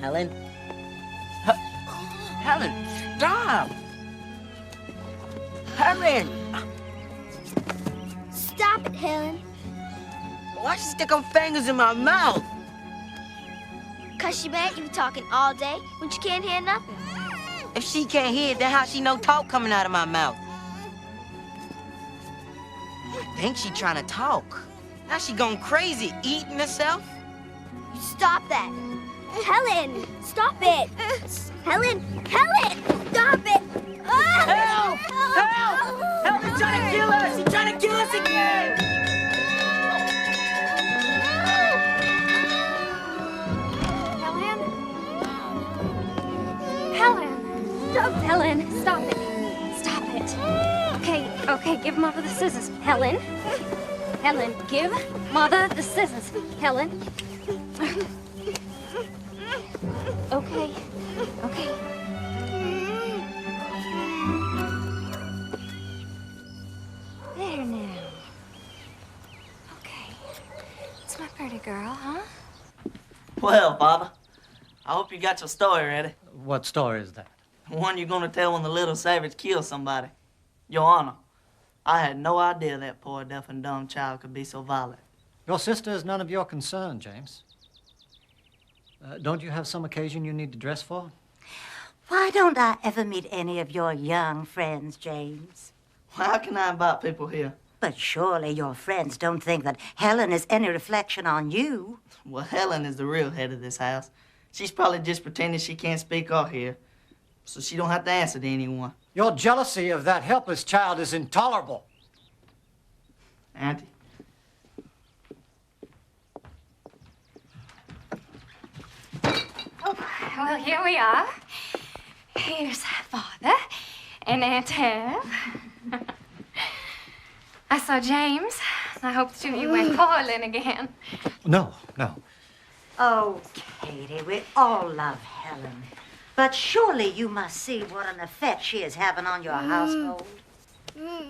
Helen? Helen, stop! Helen! Stop it, Helen. Why'd you stick her fingers in my mouth? 'Cause she made you talking all day when she can't hear nothing. If she can't hear it, then how she know talk coming out of my mouth? I think she trying to talk. Now she going crazy, eating herself. Stop that. Helen, stop it. Helen, stop it. Help! Help! Help! They're trying to kill us! She's trying to kill us again! Helen! Stop, Helen! Stop it! Stop it! Okay, give Mother the scissors. Helen, give Mother the scissors. Helen. Okay. There now. Okay. It's my pretty girl, huh? Well, Father, I hope you got your story ready. What story is that? The one you're gonna tell when the little savage kills somebody. Your Honor, I had no idea that poor deaf and dumb child could be so violent. Your sister is none of your concern, James. Don't you have some occasion you need to dress for? Why don't I ever meet any of your young friends, James? Well, how can I invite people here? But surely your friends don't think that Helen is any reflection on you. Well, Helen is the real head of this house. She's probably just pretending she can't speak or hear, so she don't have to answer to anyone. Your jealousy of that helpless child is intolerable. Auntie. Oh, well, here we are. Here's Father and Aunt Tab. I saw James. I hope the two of you went quarreling again. No. Oh, Katie, we all love Helen. But surely you must see what an effect she is having on your household.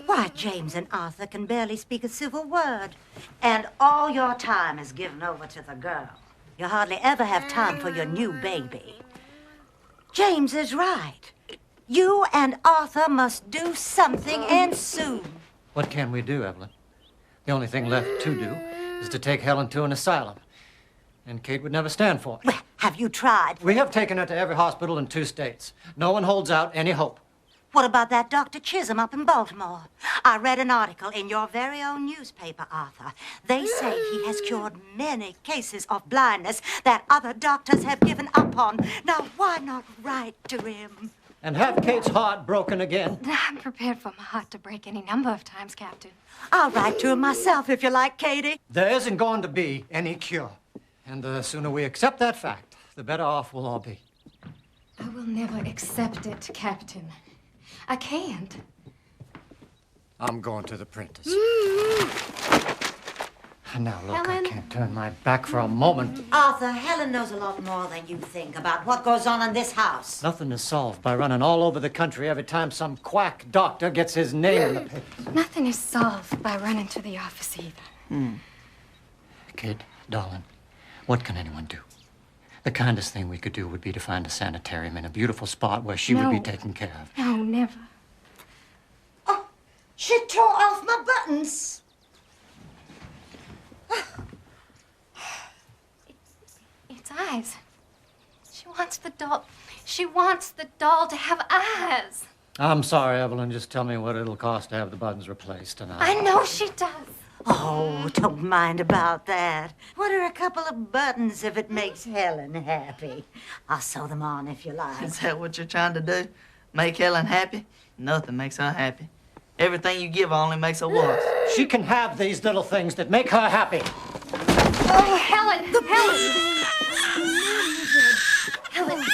Why, James and Arthur can barely speak a civil word. And all your time is given over to the girl. You hardly ever have time for your new baby. James is right. You and Arthur must do something, and soon. What can we do, Evelyn? The only thing left to do is to take Helen to an asylum. And Kate would never stand for it. Well, have you tried? We have taken her to every hospital in 2 states. No one holds out any hope. What about that Dr. Chisholm up in Baltimore? I read an article in your very own newspaper, Arthur. They say he has cured many cases of blindness that other doctors have given up on. Now, why not write to him? And have Kate's heart broken again. I'm prepared for my heart to break any number of times, Captain. I'll write to him myself if you like, Katie. There isn't going to be any cure. And the sooner we accept that fact, the better off we'll all be. I will never accept it, Captain. I can't. I'm going to the printers. Now, look, Helen. I can't turn my back for a moment. Arthur, Helen knows a lot more than you think about what goes on in this house. Nothing is solved by running all over the country every time some quack doctor gets his name in the paper. Nothing is solved by running to the office either. Kid, darling, what can anyone do? The kindest thing we could do would be to find a sanitarium in a beautiful spot where she would be No. taken care of. No, never. She tore off my buttons. It's eyes. She wants the doll. She wants the doll to have eyes. I'm sorry, Evelyn. Just tell me what it'll cost to have the buttons replaced, and I know she does. Oh, don't mind about that. What are a couple of buttons if it makes Helen happy? I'll sew them on if you like. Is that what you're trying to do? Make Helen happy? Nothing makes her happy. Everything you give her only makes her worse. She can have these little things that make her happy. Oh, Helen! Helen!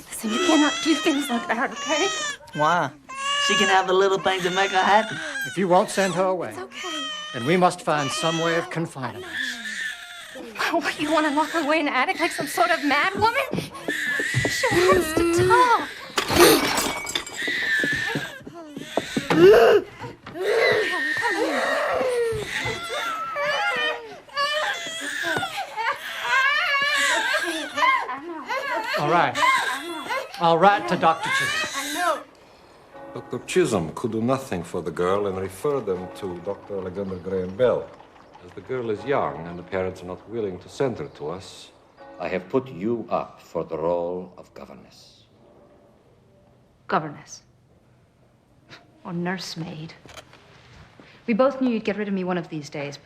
Listen, you cannot do things like that, okay? Why? She can have the little things that make her happy. If you won't send her away, It's okay. then we must find some way of confining her. What, you want to lock her away in the attic like some sort of mad woman? She wants to talk. All right. I'll write to Dr. Chisholm. Dr. Chisholm could do nothing for the girl and refer them to Dr. Alexander Graham Bell. As the girl is young and the parents are not willing to send her to us, I have put you up for the role of governess. Governess. Or nursemaid. We both knew you'd get rid of me one of these days.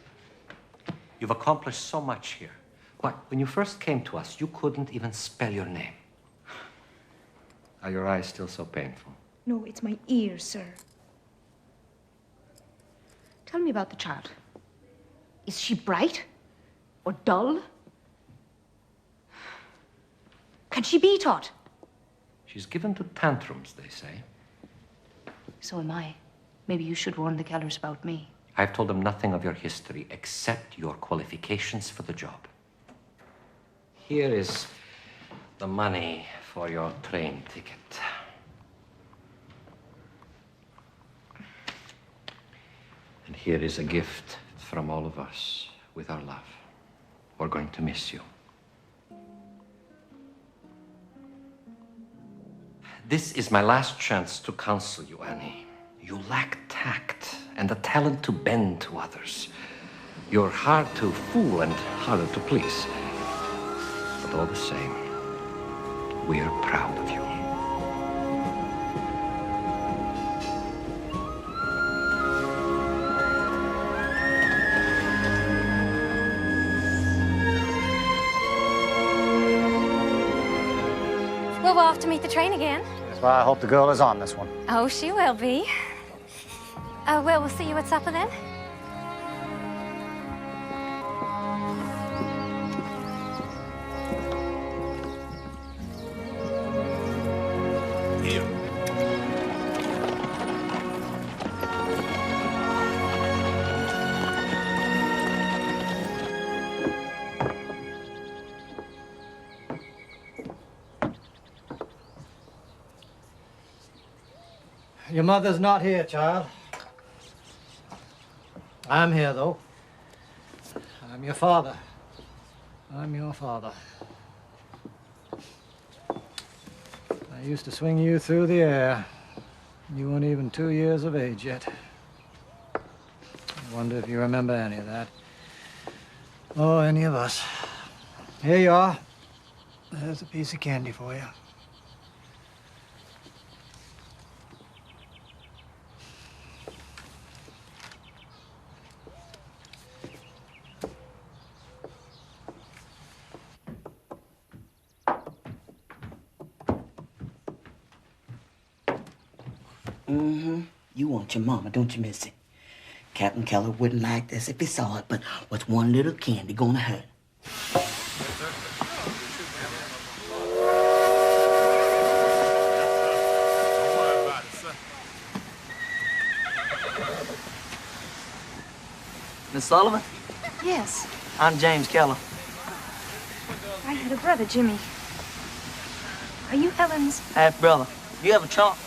You've accomplished so much here. Why, when you first came to us, you couldn't even spell your name. Are your eyes still so painful? No, it's my ears, sir. Tell me about the child. Is she bright? Or dull? Can she be taught? She's given to tantrums, they say. So am I. Maybe you should warn the Kellers about me. I've told them nothing of your history except your qualifications for the job. Here is the money for your train ticket. And here is a gift from all of us with our love. We're going to miss you. This is my last chance to counsel you, Annie. You lack tact and the talent to bend to others. You're hard to fool and harder to please. But all the same, we are proud of you. Well, we're off to meet the train again. That's why I hope the girl is on this one. Oh, she will be. Well, we'll see you at supper then. Your mother's not here, child. I'm here, though. I'm your father. I'm your father. I used to swing you through the air. You weren't even 2 years of age yet. I wonder if you remember any of that. Or any of us. Here you are. There's a piece of candy for you. You want your mama, don't you, Missy? Captain Keller wouldn't like this if he saw it, but what's one little candy gonna hurt? Miss Sullivan? Yes. I'm James Keller. I had a brother, Jimmy. Are you Helen's? Half-brother. You have a trunk?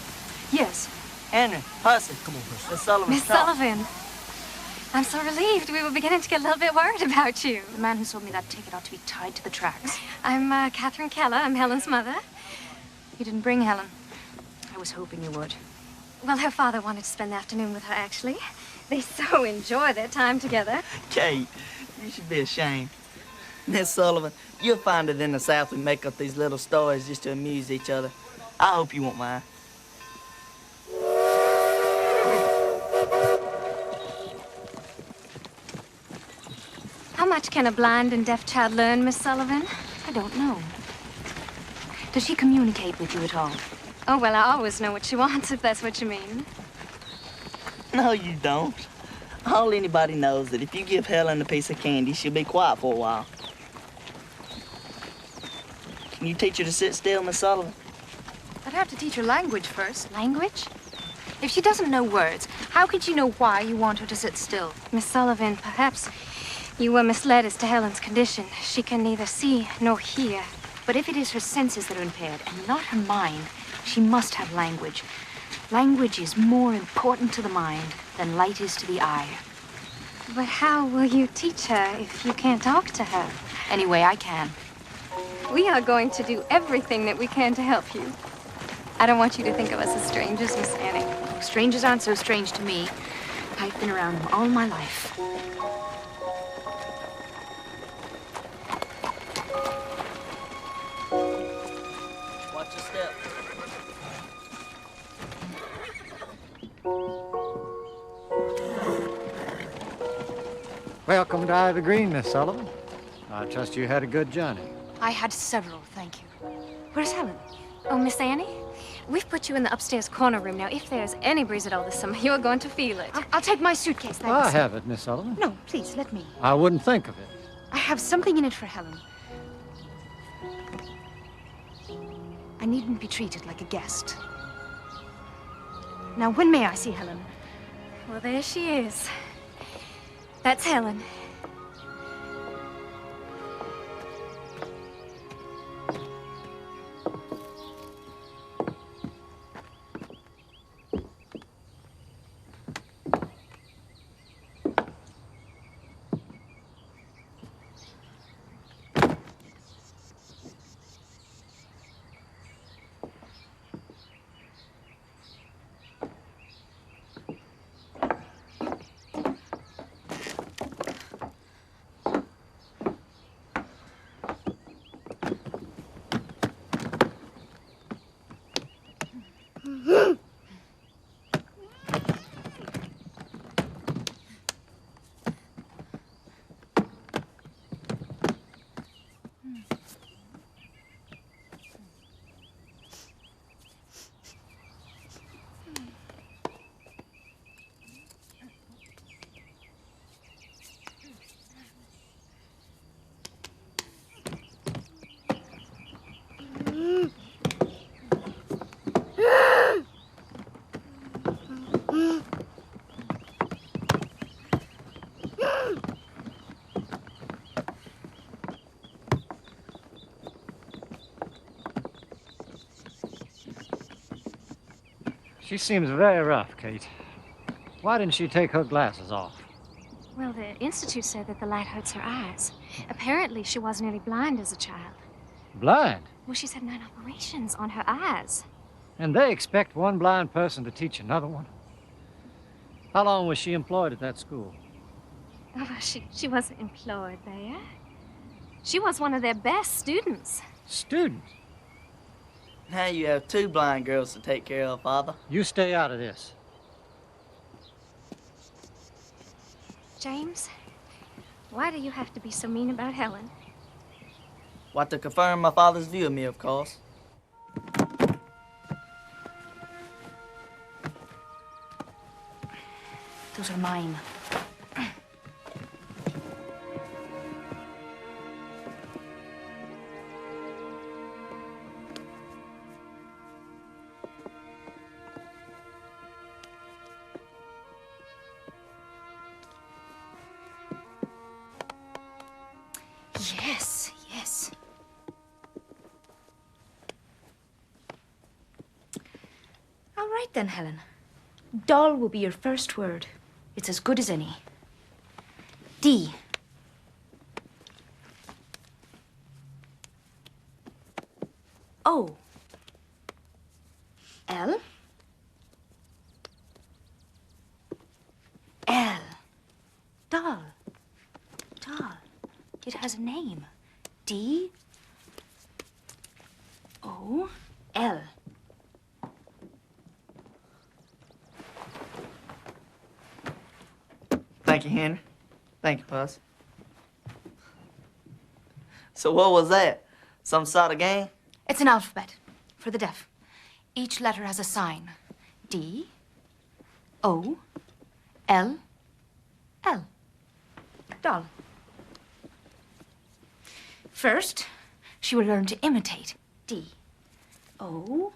Yes. Henry, Percy. Come on, Percy. Miss Sullivan's Miss trunk. Sullivan. I'm so relieved. We were beginning to get a little bit worried about you. The man who sold me that ticket ought to be tied to the tracks. I'm Catherine Keller. I'm Helen's mother. You didn't bring Helen. I was hoping you would. Well, her father wanted to spend the afternoon with her, actually. They so enjoy their time together. Kate, you should be ashamed. Miss Sullivan, you'll find it in the South we make up these little stories just to amuse each other. I hope you won't mind. How much can a blind and deaf child learn, Miss Sullivan? I don't know. Does she communicate with you at all? Oh, well, I always know what she wants, if that's what you mean. No, you don't. All anybody knows that if you give Helen a piece of candy, she'll be quiet for a while. Can you teach her to sit still, Miss Sullivan? I'd have to teach her language first. Language? If she doesn't know words, how could you know why you want her to sit still? Miss Sullivan, perhaps you were misled as to Helen's condition. She can neither see nor hear. But if it is her senses that are impaired and not her mind, she must have language. Language is more important to the mind than light is to the eye. But how will you teach her if you can't talk to her? Anyway, I can. We are going to do everything that we can to help you. I don't want you to think of us as strangers, Miss Annie. Oh, strangers aren't so strange to me. I've been around them all my life. Watch your step. Welcome to Ivy Green, Miss Sullivan. I trust you had a good journey. I had several, thank you. Where's Helen? Oh, Miss Annie, we've put you in the upstairs corner room. Now, if there's any breeze at all this summer, you're going to feel it. I'll take my suitcase, thanks. I have it, Miss Sullivan. No, please, let me. I wouldn't think of it. I have something in it for Helen. I needn't be treated like a guest. Now, when may I see Helen? Well, there she is. That's Helen. She seems very rough, Kate. Why didn't she take her glasses off? Well, the Institute said that the light hurts her eyes. Apparently, she was nearly blind as a child. Blind? Well, she's had 9 operations on her eyes. And they expect one blind person to teach another one? How long was she employed at that school? Oh, well, she wasn't employed there. She was one of their best students. Students? Now you have 2 blind girls to take care of, Father. You stay out of this. James, why do you have to be so mean about Helen? What, to confirm my father's view of me, of course. Those are mine. Yes, yes. All right then, Helen. Doll will be your first word. It's as good as any. D. O. L. It has a name. D-O-L. Thank you, Henry. Thank you, Puss. So what was that? Some sort of game? It's an alphabet for the deaf. Each letter has a sign. D, O, L, L. Doll. First, she will learn to imitate. D, O.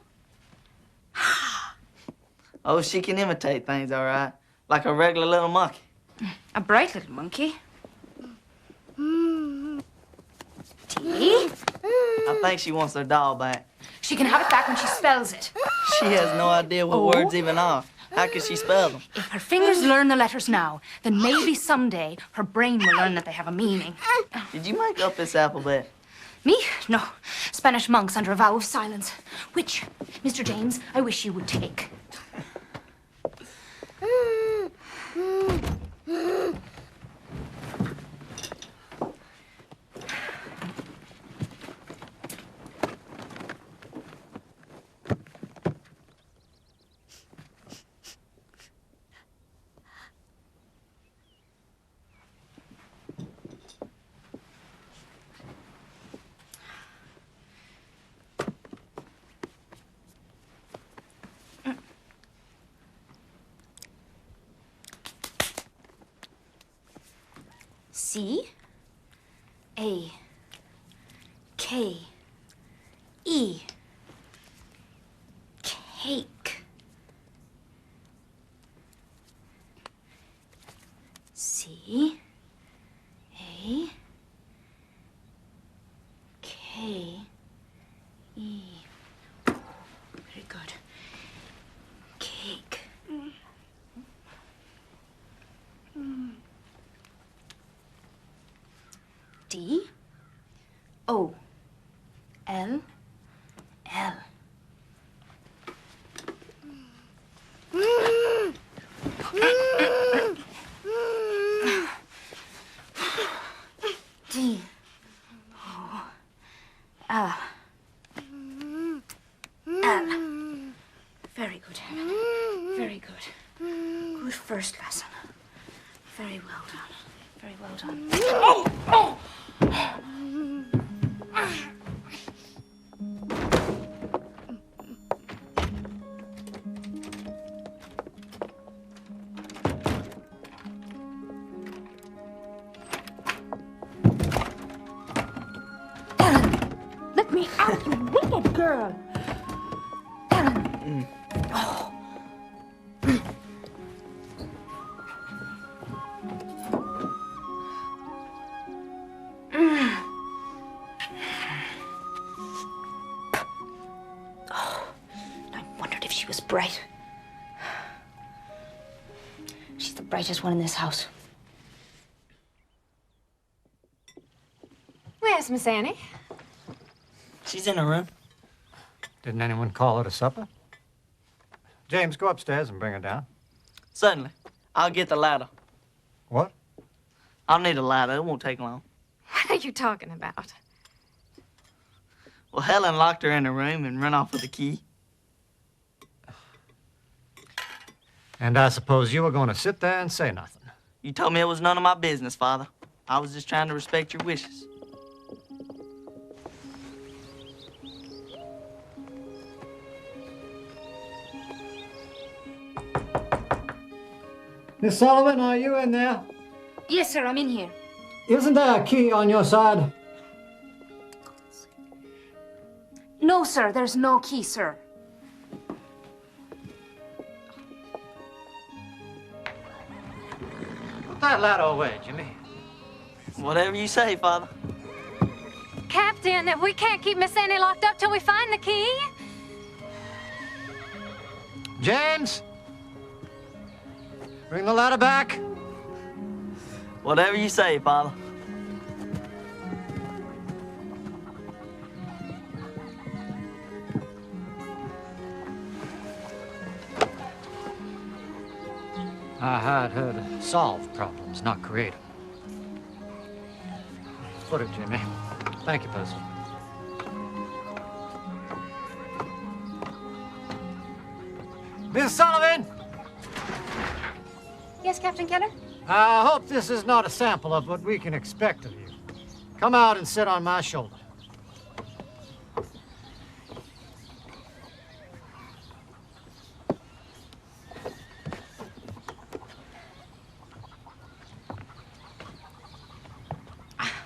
Oh, she can imitate things, all right. Like a regular little monkey. A bright little monkey. D. I think she wants her doll back. She can have it back when she spells it. She has no idea what words even are. How can she spell them? If her fingers learn the letters now, then maybe someday her brain will learn that they have a meaning. Did you make up this alphabet? Me? No. Spanish monks under a vow of silence. Which, Mr. James, I wish you would take. C A K E cake. C A K E. Very good. Cake. D O L L. D O L L. Very good, Helen. Very good. Good first lesson. Very well done. Very well done. Oh! Oh! Helen, let me out, you wicked girl. Helen. Oh. Bright. She's the brightest one in this house. Where's Miss Annie? She's in her room. Didn't anyone call her to supper? James, go upstairs and bring her down. Certainly. I'll get the ladder. What? I'll need a ladder. It won't take long. What are you talking about? Well, Helen locked her in her room and ran off with the key. And I suppose you were going to sit there and say nothing. You told me it was none of my business, Father. I was just trying to respect your wishes. Miss Sullivan, are you in there? Yes, sir, I'm in here. Isn't there a key on your side? No, sir, there's no key, sir. Put that ladder away, Jimmy. Whatever you say, Father. Captain, we can't keep Miss Annie locked up till we find the key. James! Bring the ladder back. Whatever you say, Father. I hired her to solve problems, not create them. put it, Jimmy. Thank you, Percy. Miss Sullivan! Yes, Captain Keller? I hope this is not a sample of what we can expect of you. Come out and sit on my shoulder.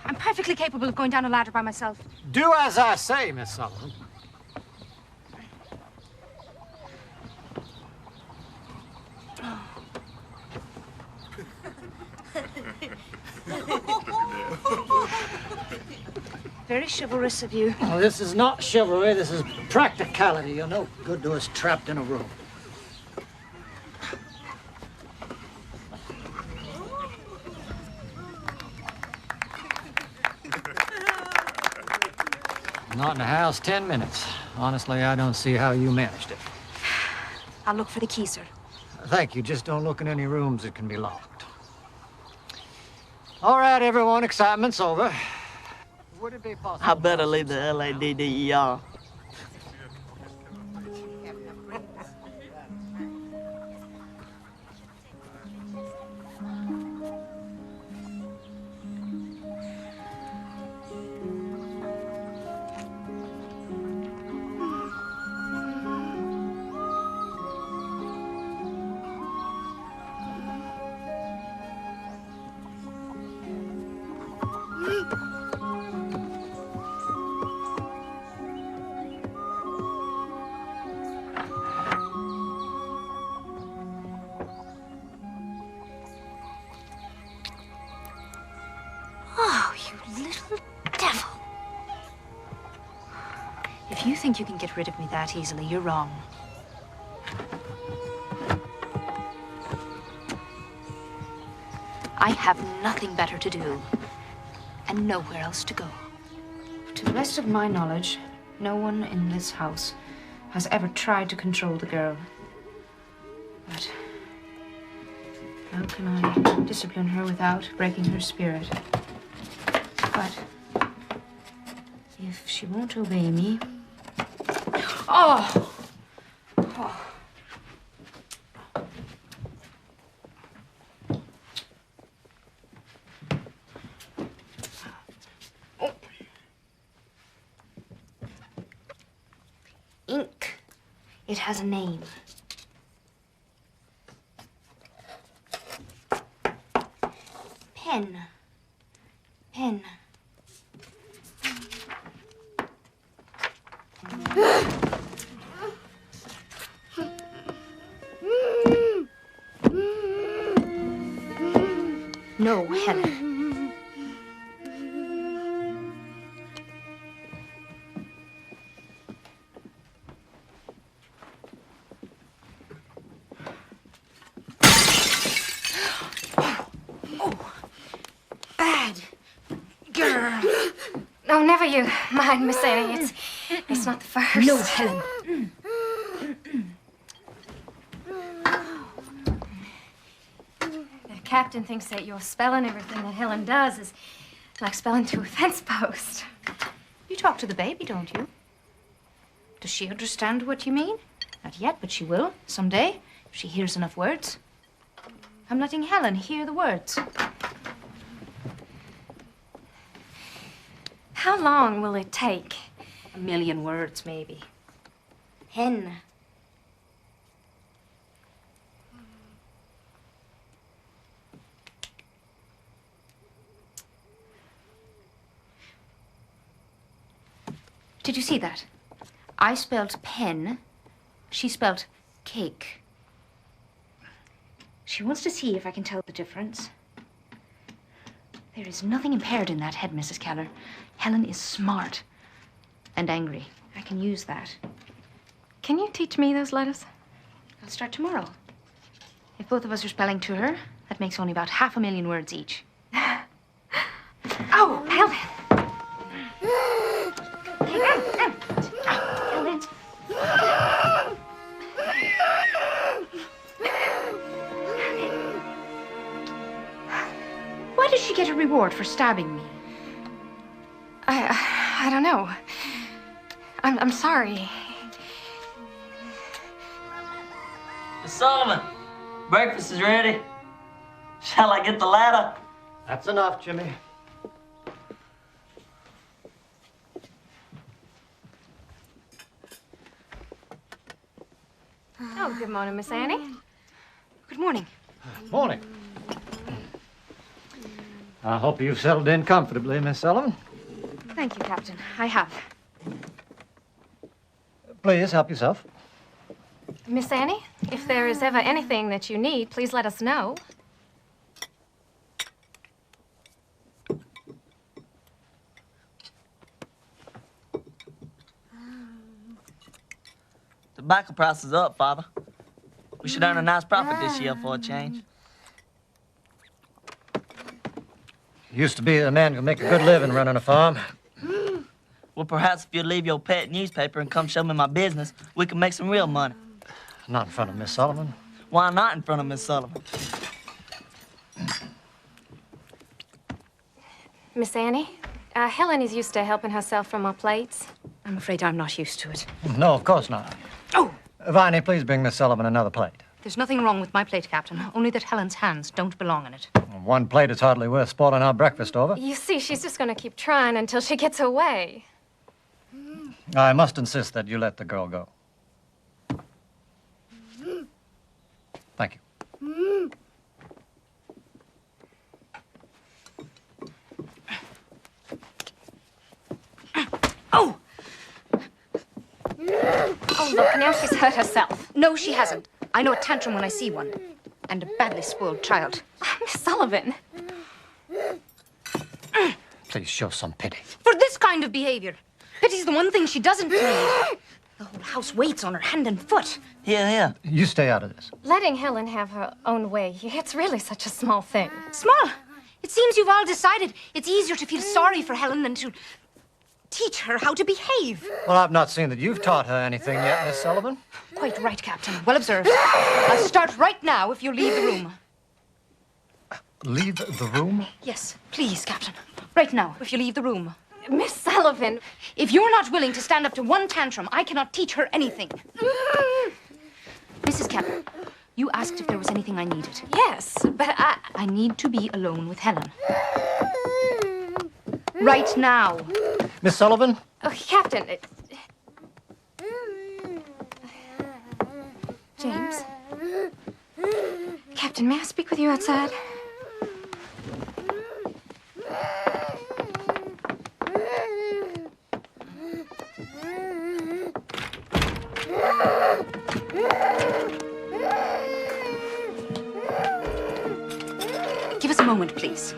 I'm perfectly capable of going down a ladder by myself. Do as I say, Miss Sullivan. Very chivalrous of you. Oh, this is not chivalry, this is practicality. You're no good to us trapped in a room. Not in the house 10 minutes. Honestly, I don't see how you managed it. I'll look for the key, sir. Thank you. Just don't look in any rooms that can be locked. All right, everyone, excitement's over. Would it be possible? I better leave the LADDER. Oh, you little devil. If you think you can get rid of me that easily, you're wrong. I have nothing better to do, and nowhere else to go. To the best of my knowledge, no one in this house has ever tried to control the girl. But how can I discipline her without breaking her spirit? But if she won't obey me... Oh! Oh. Ink. It has a name. Pen. Pen. No, Helen. Bad girl. No, never you mind, Miss Annie. It's not the first. No, Helen. The captain thinks that your spelling everything that Helen does is like spelling through a fence post. You talk to the baby, don't you? Does she understand what you mean? Not yet, but she will someday if she hears enough words. I'm letting Helen hear the words. How long will it take? 1,000,000 words, maybe. Hen. Did you see that? I spelled pen. She spelled cake. She wants to see if I can tell the difference. There is nothing impaired in that head, Mrs. Keller. Helen is smart and angry. I can use that. Can you teach me those letters? I'll start tomorrow. If both of us are spelling to her, that makes only about 500,000 words each. Oh, Helen! Helen. Why did she get a reward for stabbing me? I don't know. I'm sorry. Miss Sullivan, breakfast is ready. Shall I get the ladder? That's enough, Jimmy. Oh, good morning, Miss Annie. Good morning. Morning. I hope you've settled in comfortably, Miss Sullivan. Thank you, Captain. I have. Please help yourself. Miss Annie, if there is ever anything that you need, please let us know. Tobacco price is up, Father. We should earn a nice profit this year for a change. Used to be a man could make a good living running a farm. Well, perhaps if you leave your pet newspaper and come show me my business, we can make some real money. Not in front of Miss Sullivan. Why not in front of Miss Sullivan? Miss Annie, Helen is used to helping herself from our plates. I'm afraid I'm not used to it. No, of course not. Oh! Viney, please bring Miss Sullivan another plate. There's nothing wrong with my plate, Captain. Only that Helen's hands don't belong in it. One plate is hardly worth spoiling our breakfast over. You see, she's just going to keep trying until she gets away. I must insist that you let the girl go. Thank you. Oh! Oh, look, now she's hurt herself. No, she hasn't. I know a tantrum when I see one. And a badly spoiled child. Miss Sullivan. Please show some pity. For this kind of behavior. Pity's the one thing she doesn't need. The whole house waits on her hand and foot. Here, here. You stay out of this. Letting Helen have her own way, it's really such a small thing. Small? It seems you've all decided it's easier to feel sorry for Helen than to teach her how to behave. Well, I've not seen that you've taught her anything yet, Miss Sullivan. Quite right, Captain. Well observed. I'll start right now if you'll leave the room. Leave the room? Yes, please, Captain. Right now, if you leave the room. Miss Sullivan. If you're not willing to stand up to one tantrum, I cannot teach her anything. Mrs. Keller, you asked if there was anything I needed. Yes, but I need to be alone with Helen. Right now. Miss Sullivan? Oh, Captain. James. Captain, may I speak with you outside? Give us a moment, please.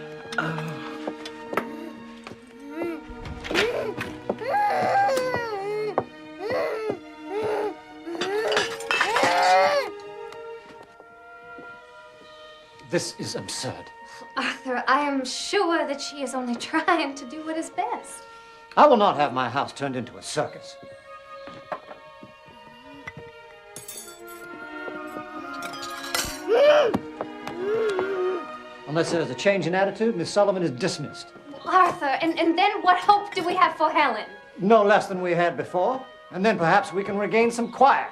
This is absurd. Arthur, I am sure that she is only trying to do what is best. I will not have my house turned into a circus. Unless there's a change in attitude, Miss Sullivan is dismissed. Arthur, and then what hope do we have for Helen? No less than we had before, and then perhaps we can regain some quiet.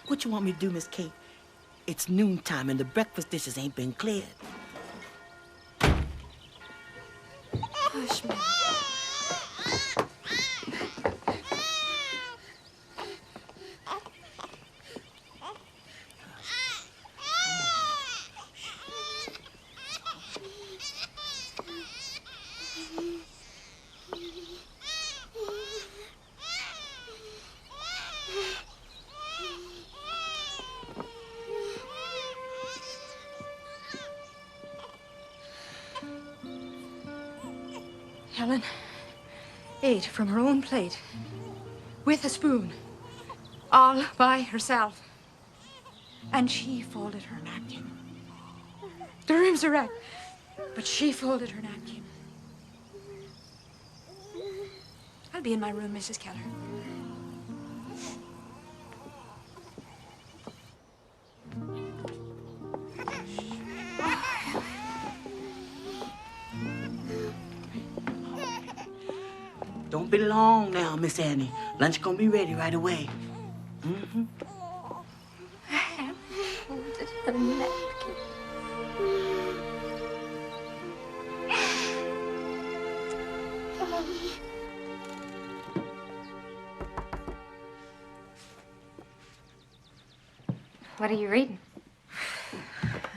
What you want me to do, Miss Kate? It's noontime and the breakfast dishes ain't been cleared. Hush, Mom. Helen ate from her own plate with a spoon, all by herself. And she folded her napkin. The room's a wreck, but she folded her napkin. I'll be in my room, Mrs. Keller. Don't be long now, Miss Annie. Lunch gonna be ready right away. Mm-hmm. I have folded her napkin. What are you reading?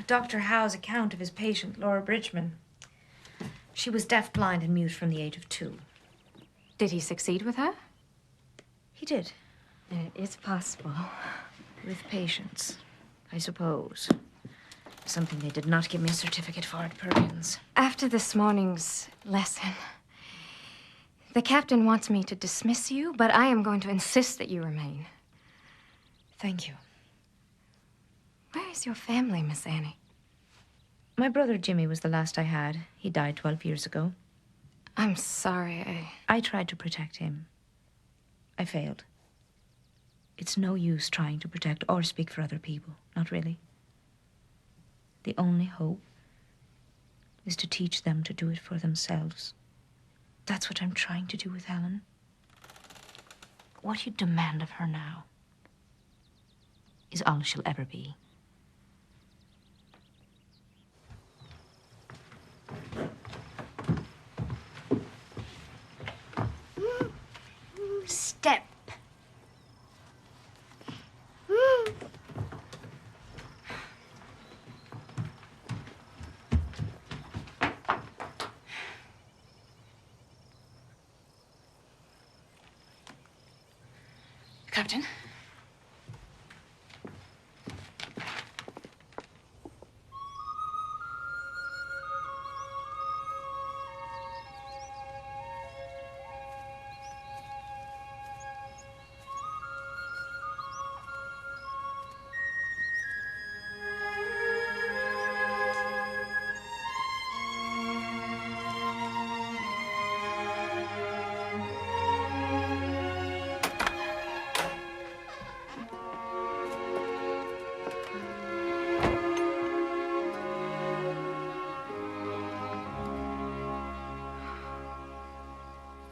Dr. Howe's account of his patient, Laura Bridgman. She was deaf, blind, and mute from the age of 2. Did he succeed with her? He did. It is possible. With patience, I suppose. Something they did not give me a certificate for at Perkins. After this morning's lesson, the captain wants me to dismiss you, but I am going to insist that you remain. Thank you. Where is your family, Miss Annie? My brother Jimmy was the last I had. He died 12 years ago. I'm sorry, I tried to protect him. I failed. It's no use trying to protect or speak for other people. Not really. The only hope is to teach them to do it for themselves. That's what I'm trying to do with Helen. What you demand of her now is all she'll ever be. Step. Captain?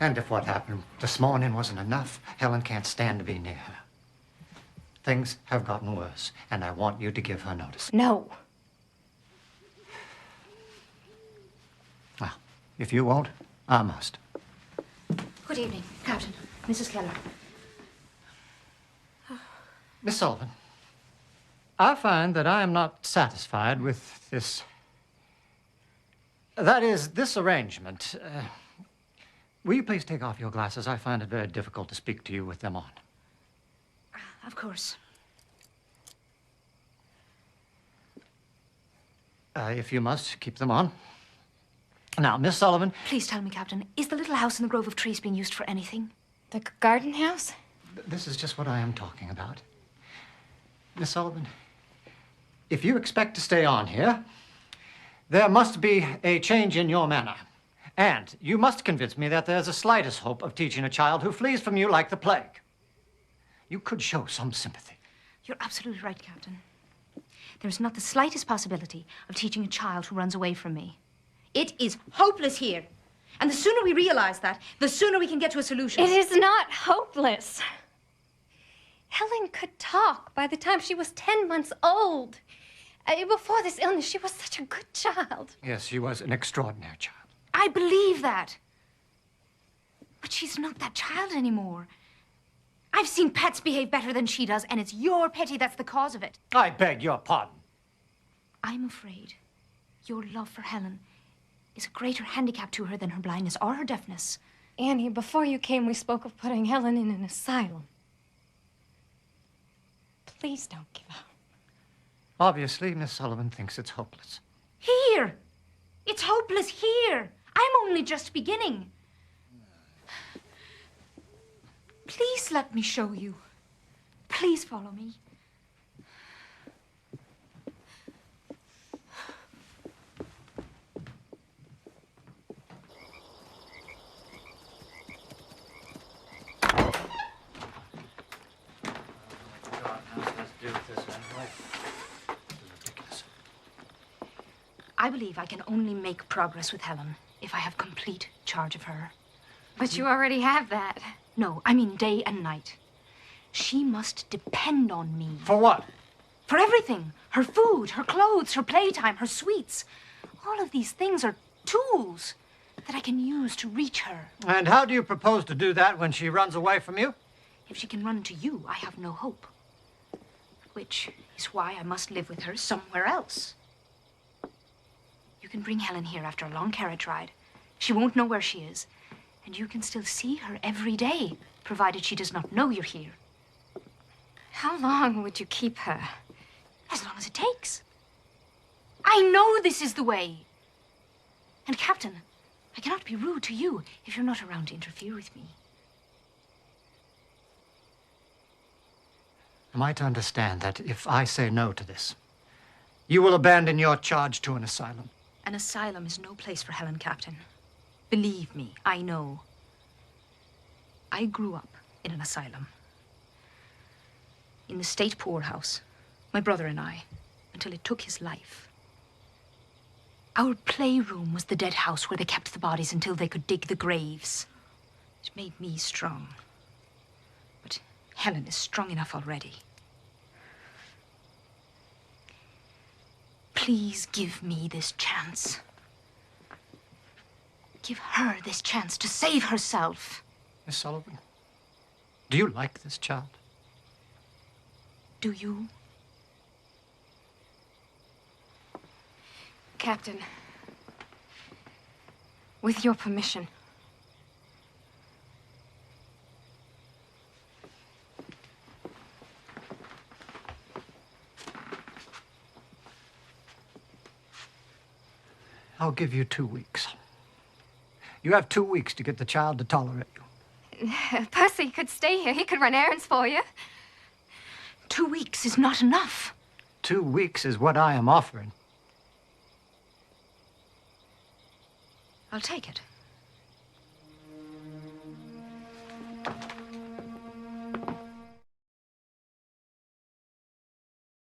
And if what happened this morning wasn't enough, Helen can't stand to be near her. Things have gotten worse, and I want you to give her notice. No. Well, if you won't, I must. Good evening, Captain. Mrs. Keller. Miss Sullivan, I find that I am not satisfied with this. That is, this arrangement. Will you please take off your glasses? I find it very difficult to speak to you with them on. Of course. If you must, keep them on. Now, Miss Sullivan. Please tell me, Captain, is the little house in the grove of trees being used for anything? The garden house? This is just what I am talking about. Miss Sullivan, if you expect to stay on here, there must be a change in your manner. And you must convince me that there's the slightest hope of teaching a child who flees from you like the plague. You could show some sympathy. You're absolutely right, Captain. There's not the slightest possibility of teaching a child who runs away from me. It is hopeless here. And the sooner we realize that, the sooner we can get to a solution. It is not hopeless. Helen could talk by the time she was 10 months old. Before this illness, she was such a good child. Yes, she was an extraordinary child. I believe that. But she's not that child anymore. I've seen pets behave better than she does, and it's your pity that's the cause of it. I beg your pardon. I'm afraid your love for Helen is a greater handicap to her than her blindness or her deafness. Annie, before you came, we spoke of putting Helen in an asylum. Please don't give up. Obviously, Miss Sullivan thinks it's hopeless. Here! It's hopeless here. I'm only just beginning. Please let me show you. Please follow me. I believe I can only make progress with Helen if I have complete charge of her. But you already have that. No, I mean day and night. She must depend on me. For what? For everything. Her food, her clothes, her playtime, her sweets. All of these things are tools that I can use to reach her. And how do you propose to do that when she runs away from you? If she can run to you, I have no hope. Which is why I must live with her somewhere else. You can bring Helen here after a long carriage ride. She won't know where she is. And you can still see her every day, provided she does not know you're here. How long would you keep her? As long as it takes. I know this is the way. And, Captain, I cannot be rude to you if you're not around to interfere with me. Am I to understand that if I say no to this, you will abandon your charge to an asylum? An asylum is no place for Helen, Captain. Believe me, I know. I grew up in an asylum. In the state poorhouse, my brother and I, until it took his life. Our playroom was the dead house where they kept the bodies until they could dig the graves. It made me strong. But Helen is strong enough already. Please give me this chance. Give her this chance to save herself. Miss Sullivan, do you like this child? Do you? Captain, with your permission. I'll give you 2 weeks. You have 2 weeks to get the child to tolerate you. Percy could stay here. He could run errands for you. 2 weeks is not enough. 2 weeks is what I am offering. I'll take it.